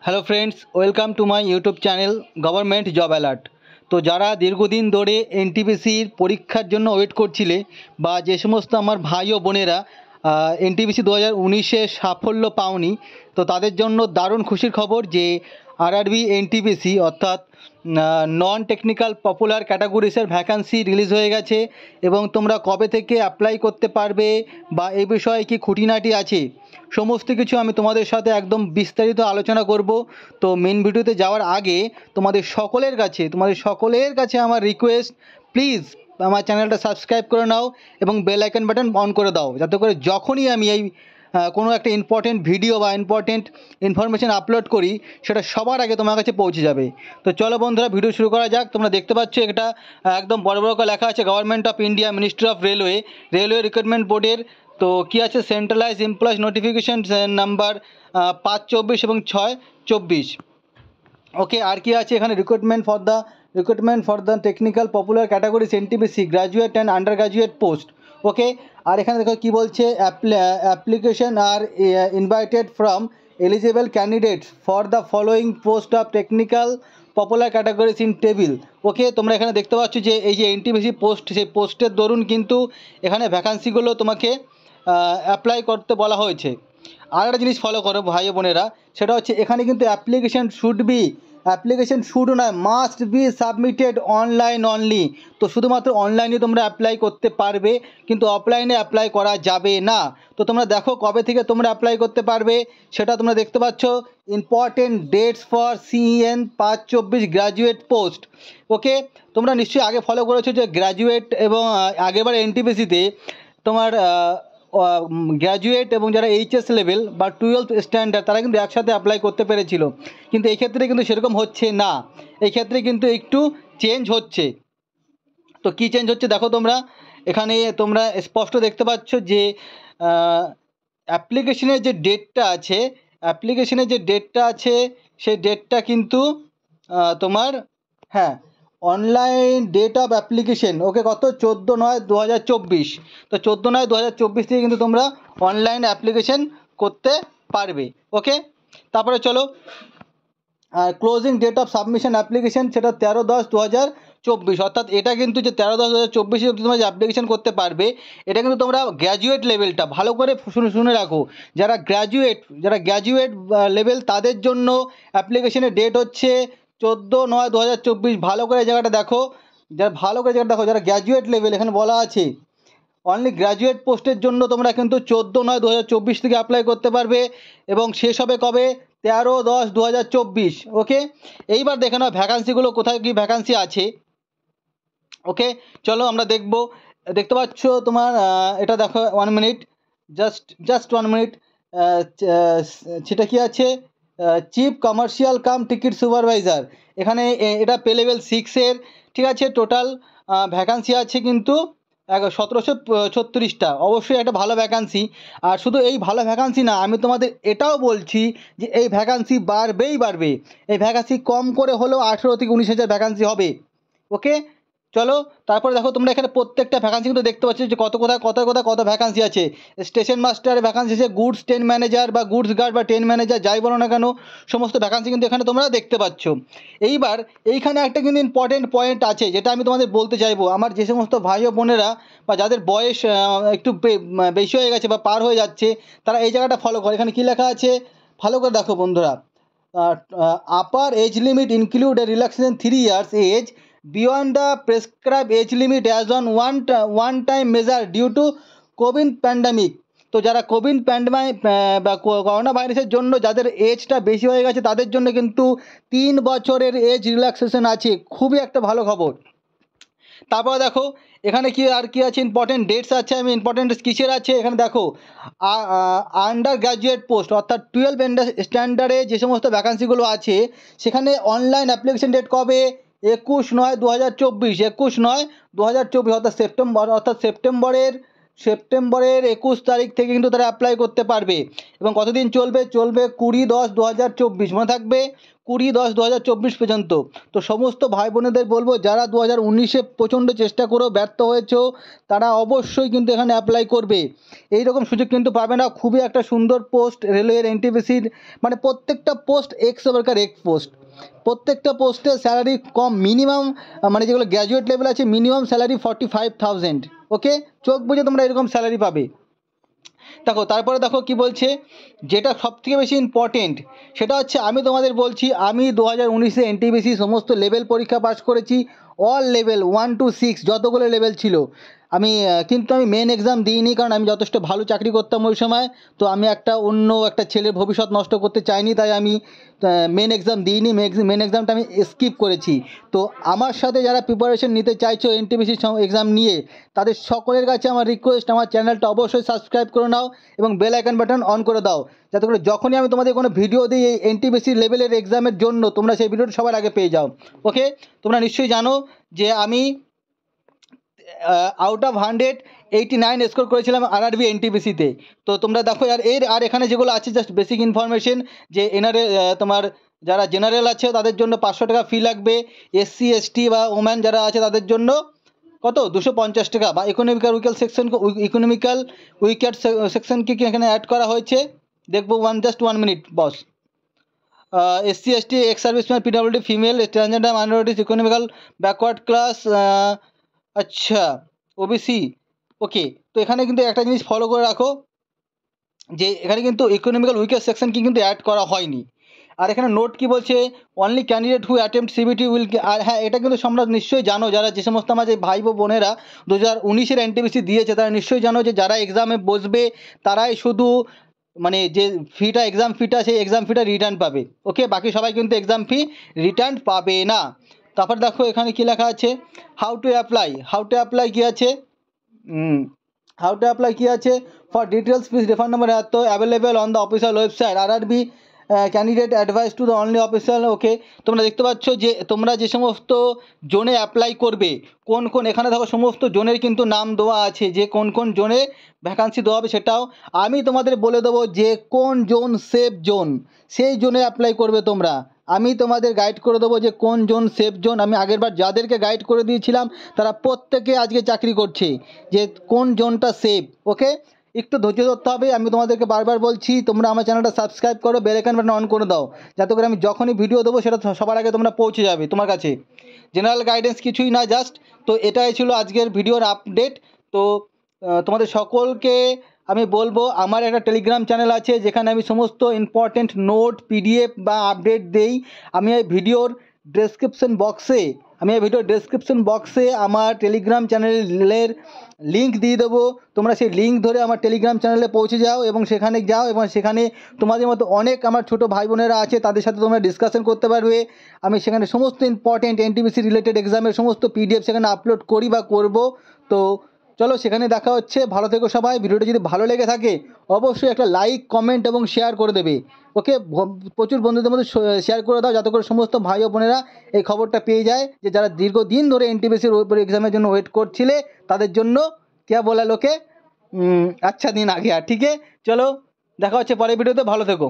Hello friends, welcome to my YouTube channel government job alert. তো যারা দীর্ঘদিন ধরে এনটিপিসির পরীক্ষার জন্য ওয়েট করছিলে বা যে সমস্ত আমার ভাই ও বোনেরা এনটিপিসি 2019-এ সাফল্য পাওনি, তো তাদের জন্য দারুণ খুশির খবর যে আরআরবি এনটিপিসি অর্থাৎ নন টেকনিক্যাল পপুলার ক্যাটাগরিসের ভ্যাকান্সি রিলিজ হয়ে গেছে এবং তোমরা কবে থেকে অ্যাপ্লাই করতে পারবে বা এই বিষয়ে কি খুঁটিনাটি আছে সমস্ত কিছু আমি তোমাদের সাথে একদম বিস্তারিত আলোচনা করব। তো মেন ভিডিওতে যাওয়ার আগে তোমাদের সকলের কাছে আমার রিকোয়েস্ট, প্লিজ আমার চ্যানেলটা সাবস্ক্রাইব করে নাও এবং বেল আইকন বাটন অন করে দাও, যাতে করে যখনই আমি এই কোনো একটা ইম্পর্টেন্ট ভিডিও বা ইম্পর্টেন্ট ইনফরমেশান আপলোড করি সেটা সবার আগে তোমার কাছে পৌঁছে যাবে। তো চলো বন্ধুরা, ভিডিও শুরু করা যাক। তোমরা দেখতে পাচ্ছ এটা একদম বড় বড় করে লেখা আছে government of India, ministry of railway recruitment বোর্ডের। তো কী আছে, সেন্ট্রালাইজ এমপ্লয়েজ নোটিফিকেশন নাম্বার 5/24 এবং 6/24। ওকে, আর কি আছে এখানে, recruitment for the technical popular categories NTPC graduate and undergraduate post. Okay, আর এখানে দেখো কী বলছে, application are invited from eligible candidates for the following post of technical popular categories in table. Okay, তোমরা এখানে দেখতে পাচ্ছ যে এই যে এনটিপিসি পোস্ট, সেই পোস্টের দরুন কিন্তু এখানে ভ্যাকান্সিগুলো তোমাকে অ্যাপ্লাই করতে বলা হয়েছে। আর একটা জিনিস ফলো করো ভাই বোনেরা, সেটা হচ্ছে এখানে কিন্তু অ্যাপ্লিকেশন শুড নয়, must be submitted online only. তো শুধুমাত্র অনলাইনে তোমরা অ্যাপ্লাই করতে পারবে, কিন্তু অফলাইনে অ্যাপ্লাই করা যাবে না। তো তোমরা দেখো কবে থেকে তোমরা অ্যাপ্লাই করতে পারবে সেটা তোমরা দেখতে পাচ্ছ, important dates for CN 5/24 graduate post. Okay, তোমরা নিশ্চয়ই আগে ফলো করেছো যে গ্র্যাজুয়েট এবং আগেরবার এনটিপিসিতে তোমার গ্র্যাজুয়েট এবং যারা এইচএস লেভেল বা 12th স্ট্যান্ডার্ড তারা কিন্তু একসাথে অ্যাপ্লাই করতে পেরেছিল, কিন্তু এই ক্ষেত্রে কিন্তু সেরকম হচ্ছে না। এই ক্ষেত্রে কিন্তু একটু চেঞ্জ হচ্ছে। তো কী চেঞ্জ হচ্ছে দেখো, তোমরা এখানে তোমরা স্পষ্ট দেখতে পাচ্ছ যে অ্যাপ্লিকেশনের যে ডেটটা আছে সেই ডেটটা কিন্তু তোমার, হ্যাঁ, অনলাইন ডেট অফ অ্যাপ্লিকেশন। ওকে, কত, 14/9/2024। তো 14/9/2024 থেকে কিন্তু তোমরা অনলাইন অ্যাপ্লিকেশন করতে পারবে। ওকে, তারপরে চলো, closing date of submission application, সেটা 13/10/2024। অর্থাৎ এটা কিন্তু যে 13/10/2024 অবধি তোমরা যে অ্যাপ্লিকেশন করতে পারবে, এটা কিন্তু তোমরা গ্র্যাজুয়েট লেভেলটা ভালো করে শুনে রাখো। যারা গ্র্যাজুয়েট লেভেল তাদের জন্য অ্যাপ্লিকেশনের ডেট হচ্ছে 14/9/2024। ভালো করে এই জায়গাটা দেখো, যারা গ্র্যাজুয়েট লেভেল, এখানে বলা আছে অনলি গ্র্যাজুয়েট পোস্টের জন্য তোমরা কিন্তু 14/9/2024 থেকে অ্যাপ্লাই করতে পারবে এবং শেষ হবে কবে, 13/10/2024। ওকে, এইবার দেখে নাও ভ্যাকান্সিগুলো কোথায় কী ভ্যাকান্সি আছে। ওকে, চলো আমরা দেখতে পাচ্ছ তোমার এটা দেখো, 1 মিনিট, জাস্ট 1 মিনিট। সেটা কি আছে, chief commercial cum ticket supervisor. এখানে এটা পে লেভেল 6-এর, ঠিক আছে। টোটাল ভ্যাকান্সি আছে কিন্তু 1736টা। অবশ্যই একটা ভালো ভ্যাকান্সি। আর শুধু এই ভালো ভ্যাকান্সি না, আমি তোমাদের এটাও বলছি যে এই ভ্যাকান্সি বাড়বে। এই ভ্যাকান্সি কম করে হলেও 18 থেকে 19,000 ভ্যাকান্সি হবে। ওকে, চলো তারপরে দেখো, তোমরা এখানে প্রত্যেকটা ভ্যাকান্সি কিন্তু দেখতে পাচ্ছ যে কত ভ্যাকান্সি আছে। স্টেশন মাস্টারের ভ্যাকান্সি আছে, গুডস ট্রেন ম্যানেজার বা গুডস গার্ড বা ট্রেন ম্যানেজার যাই বলো না কেন, সমস্ত ভ্যাকান্সি কিন্তু এখানে তোমরা দেখতে পাচ্ছ। এইবার এইখানে একটা কিন্তু ইম্পর্টেন্ট পয়েন্ট আছে যেটা আমি তোমাদের বলতে চাইবো। আমার যে সমস্ত ভাই ও বোনেরা বা যাদের বয়স একটু বেশি হয়ে গেছে বা পার হয়ে যাচ্ছে, তারা এই জায়গাটা ফলো করে। এখানে কী লেখা আছে ভালো করে দেখো বন্ধুরা, upper age limit include a relaxation 3 years age beyond the prescribed age limit as on one time measure due to Covid pandemic. তো যারা কোভিড প্যান্ডামিক বা করোনা ভাইরাসের জন্য যাদের এজটা বেশি হয়ে গেছে তাদের জন্য কিন্তু 3 বছরের এজ রিল্যাক্সেশন আছে। খুবই একটা ভালো খবর। তারপরে দেখো এখানে কি আছে, ইম্পর্টেন্ট ডেটস আছে। আমি ইম্পর্টেন্ট কিসের আছে এখানে দেখো, আন্ডার গ্র্যাজুয়েট পোস্ট অর্থাৎ 12 স্ট্যান্ডার্ডে যে সমস্ত ভ্যাকান্সিগুলো আছে সেখানে অনলাইন অ্যাপ্লিকেশন ডেট কবে, 21/9/2024। 21/9/2024 অর্থাৎ সেপ্টেম্বরের 21 তারিখ থেকে কিন্তু তারা অ্যাপ্লাই করতে পারবে। এবং কতদিন চলবে, 20/10/2024। মনে থাকবে 20/10/2024 পর্যন্ত। তো সমস্ত ভাই বোনেদের বলবো যারা 2019-এ প্রচণ্ড চেষ্টা করেও ব্যর্থ হয়েছো তারা অবশ্যই কিন্তু এখানে অ্যাপ্লাই করবে। এই রকম সুযোগ কিন্তু পাবে না। খুবই একটা সুন্দর পোস্ট রেলওয়ের এনটিপিসির, মানে প্রত্যেকটা পোস্ট এক্স ওভারকার এক পোস্ট। প্রত্যেকটা পোস্টে স্যালারি কম, মিনিমাম মানে যেগুলো গ্র্যাজুয়েট লেভেল আছে মিনিমাম স্যালারি 45,000। ওকে, চোখ বুঝে তোমরা এরকম স্যালারি পাবে। দেখো তারপরে দেখো কি বলছে, যেটা সবথেকে বেশি ইম্পর্টেন্ট সেটা হচ্ছে আমি তোমাদের বলছি আমি 2019-এ এনটিপিসি সমস্ত লেভেল পরীক্ষা পাস করেছি, অল লেভেল 1 to 6 যতগুলো লেভেল ছিল। কিন্তু আমি মেন এক্সাম দিইনি, কারণ আমি যথেষ্ট ভালো চাকরি করতাম ওই সময়। তো আমি অন্য একটা ছেলের ভবিষ্যৎ নষ্ট করতে চাইনি, তাই আমি মেন এক্সাম দিইনি। মেন এক্সামটা আমি স্কিপ করেছি। তো আমার সাথে যারা প্রিপারেশন নিতে চাইছো এনটিপিসি এক্সাম নিয়ে, তাদের সকলের কাছে আমার রিকোয়েস্ট, আমার চ্যানেলটা অবশ্যই সাবস্ক্রাইব করে নাও এবং বেল আইকন বাটন অন করে দাও, যাতে করে যখনই আমি তোমাদের কোনো ভিডিও দিই এই এনটিপিসি লেভেলের এক্সামের জন্য তোমরা সেই ভিডিওটা সবার আগে পেয়ে যাও। ওকে, তোমরা নিশ্চয়ই জানো যে আমি আউট অফ 189 স্কোর করেছিলাম আরআরবি এনটিপিসিতে। তো তোমরা দেখো আর এখানে যেগুলো আছে জাস্ট বেসিক ইনফরমেশন, যে তোমার যারা জেনারেল আছে তাদের জন্য 500 টাকা ফি লাগবে, এসসি এসটি বা ওম্যান যারা আছে তাদের জন্য কত 250 টাকা, বা ইকোনমিক্যাল উইকেট সেকশনকে কি এখানে অ্যাড করা হয়েছে দেখবো। Just 1 minute boss. SC ST, ex serviceman, PWD, female, transgender, minorities, economical backward class, আচ্ছা ওবিসি। ওকে, তো এখানে কিন্তু একটা জিনিস ফলো করে রাখো যে এখানে কিন্তু ইকোনমিক্যাল উইকেট সেকশন কি কিন্তু অ্যাড করা হয়নি। আর এখানে নোট কি বলছে, only candidate who attempt CBT will. আর হ্যাঁ, এটা কিন্তু তোমরা নিশ্চয়ই জানো, যারা যে সমস্ত আমার যে ভাই বোনেরা 2019-এর এনটিপিসি দিয়েছে তারা নিশ্চয়ই জানো যে যারা এক্সামে বসবে তারাই শুধু মানে যে ফিটা, এক্সাম ফিটা, সেই এক্সাম ফিটা রিটার্ন পাবে। ওকে, বাকি সবাই কিন্তু এক্সাম ফি রিটার্ন পাবে না। তারপর দেখো এখানে কি লেখা আছে, হাউ টু অ্যাপ্লাই কি আছে, হাউ টু অ্যাপ্লাই কি আছে, for details please refer number এত available on the official website RRB candidate advice to the only official. Okay, তোমরা দেখতে পাচ্ছ যে তোমরা যে সমস্ত জোনে অ্যাপ্লাই করবে, কোন এখানে দেখো সমস্ত জোনের কিন্তু নাম দেওয়া আছে, যে কোন জোনে ভ্যাকান্সি দেওয়া হবে সেটাও আমি তোমাদের বলে দেবো, যে কোন জোন সেফ জোন, সেই জোনে অ্যাপ্লাই করবে তোমরা। আমি তোমাদের গাইড করে দেবো যে কোন জোন সেফ জোন। আমি আগেরবার যাদেরকে গাইড করে দিয়েছিলাম তারা প্রত্যেকে আজকে চাকরি করছে, যে কোন জোনটা সেফ। ওকে, একটু ধৈর্য ধরতে হবে। আমি তোমাদেরকে বারবার বলছি তোমরা আমার চ্যানেলটা সাবস্ক্রাইব করো, বেল আইকন বাটন অন করে দাও, যাতে করে আমি যখনই ভিডিও দেবো সেটা সবার আগে তোমরা পৌঁছে যাবে তোমার কাছে। জেনারেল গাইডেন্স কিছুই না, জাস্ট। তো এটাই ছিল আজকের ভিডিওর আপডেট। তো তোমাদের সকলকে আমি বলবো আমার একটা টেলিগ্রাম চ্যানেল আছে, যেখানে আমি সমস্ত ইম্পর্টেন্ট নোট, পিডিএফ বা আপডেট দেই। আমি এই ভিডিওর ডেসক্রিপশন বক্সে আমার টেলিগ্রাম চ্যানেলের লিঙ্ক দিয়ে দেবো। তোমরা সেই লিঙ্ক ধরে আমার টেলিগ্রাম চ্যানেলে পৌঁছে যাও এবং সেখানে যাও, এবং সেখানে তোমাদের মতো অনেক আমার ছোটো ভাই বোনেরা আছে, তাদের সাথে তোমরা ডিসকাশন করতে পারবে। আমি সেখানে সমস্ত ইম্পর্টেন্ট এনটিপিসি রিলেটেড এক্সামের সমস্ত পিডিএফ সেখানে আপলোড করি বা করব। তো চলো সেখানে দেখা হচ্ছে। ভালো থেকো সবাই। ভিডিওটা যদি ভালো লেগে থাকে অবশ্যই একটা লাইক, কমেন্ট এবং শেয়ার করে দেবে। ওকে, প্রচুর বন্ধুদের মধ্যে শেয়ার করে দাও, যাতে করে সমস্ত ভাই ও বোনেরা এই খবরটা পেয়ে যায়, যে যারা দীর্ঘদিন ধরে এনটিপিসির এক্সামের জন্য ওয়েট করছিলে তাদের জন্য কে বলা লোকে আচ্ছা দিন আগে। আর ঠিক আছে, চলো দেখা হচ্ছে পরের ভিডিওতে। ভালো থেকো।